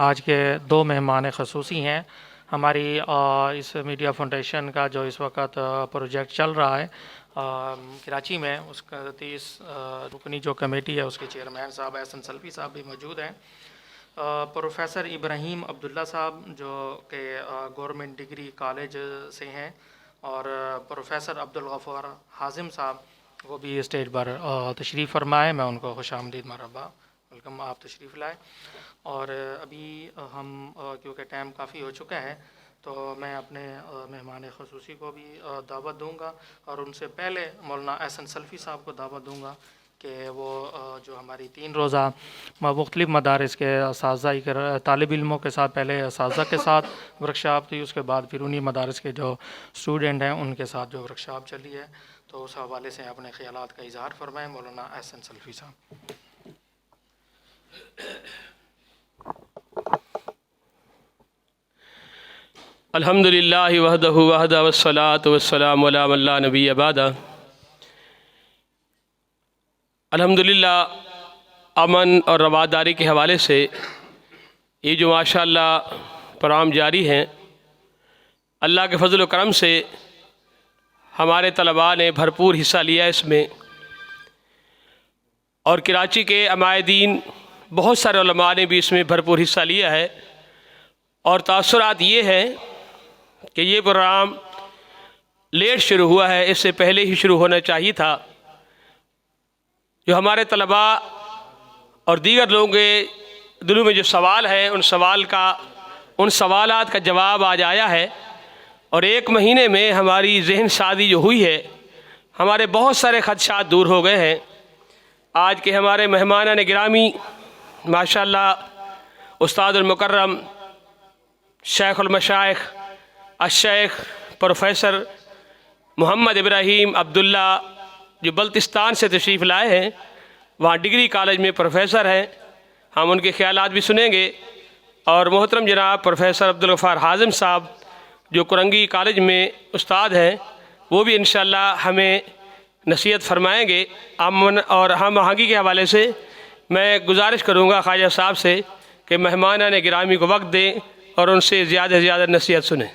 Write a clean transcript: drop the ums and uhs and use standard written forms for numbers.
آج کے دو مہمان خصوصی ہیں ہماری اس میڈیا فاؤنڈیشن کا جو اس وقت پروجیکٹ چل رہا ہے کراچی میں، اس کا 30 رکنی جو کمیٹی ہے اس کے چیئرمین صاحب احسن سلفی صاحب بھی موجود ہیں۔ پروفیسر ابراہیم عبداللہ صاحب جو کہ گورنمنٹ ڈگری کالج سے ہیں، اور پروفیسر عبدالغفار حازم صاحب وہ بھی اسٹیج پر تشریف فرمائے، میں ان کو خوش آمدید مرحبا ویلکم، آپ تشریف لائے۔ اور ابھی ہم کیونکہ ٹائم کافی ہو چکا ہے تو میں اپنے مہمان خصوصی کو بھی دعوت دوں گا، اور ان سے پہلے مولانا احسن سلفی صاحب کو دعوت دوں گا کہ وہ جو ہماری 3 روزہ مختلف مدارس کے اساتذہ طالب علموں کے ساتھ، پہلے اساتذہ کے ساتھ ورکشاپ تھی، اس کے بعد پھر انہی مدارس کے جو اسٹوڈنٹ ہیں ان کے ساتھ جو ورکشاپ چلی ہے، تو اس حوالے سے اپنے خیالات کا اظہار فرمائیں مولانا احسن سلفی صاحب۔ الحمدللہ وحدہ والصلاة والسلام علی من لا نبی بعدہ۔ الحمدللہ امن اور رواداری کے حوالے سے یہ جو ماشاءاللہ پروگرام جاری ہیں، اللہ کے فضل و کرم سے ہمارے طلباء نے بھرپور حصہ لیا اس میں، اور کراچی کے عمائدین بہت سارے علماء نے بھی اس میں بھرپور حصہ لیا ہے، اور تاثرات یہ ہیں کہ یہ پروگرام لیٹ شروع ہوا ہے، اس سے پہلے ہی شروع ہونا چاہیے تھا۔ جو ہمارے طلباء اور دیگر لوگوں کے دلوں میں جو سوال ہے، ان سوالات کا جواب آج آیا ہے، اور 1 مہینے میں ہماری ذہن سازی جو ہوئی ہے، ہمارے بہت سارے خدشات دور ہو گئے ہیں۔ آج کے ہمارے مہمانان گرامی ماشاءاللہ استاد المکرم شیخ المشائخ الشیخ پروفیسر محمد ابراہیم عبداللہ جو بلتستان سے تشریف لائے ہیں، وہاں ڈگری کالج میں پروفیسر ہیں، ہم ان کے خیالات بھی سنیں گے، اور محترم جناب پروفیسر عبدالغفار حازم صاحب جو کرنگی کالج میں استاد ہیں، وہ بھی انشاءاللہ ہمیں نصیحت فرمائیں گے۔ امن اور ہم آہنگی کے حوالے سے میں گزارش کروں گا خواجہ صاحب سے کہ مہمانان گرامی کو وقت دیں اور ان سے زیادہ سے زیادہ نصیحت سنیں۔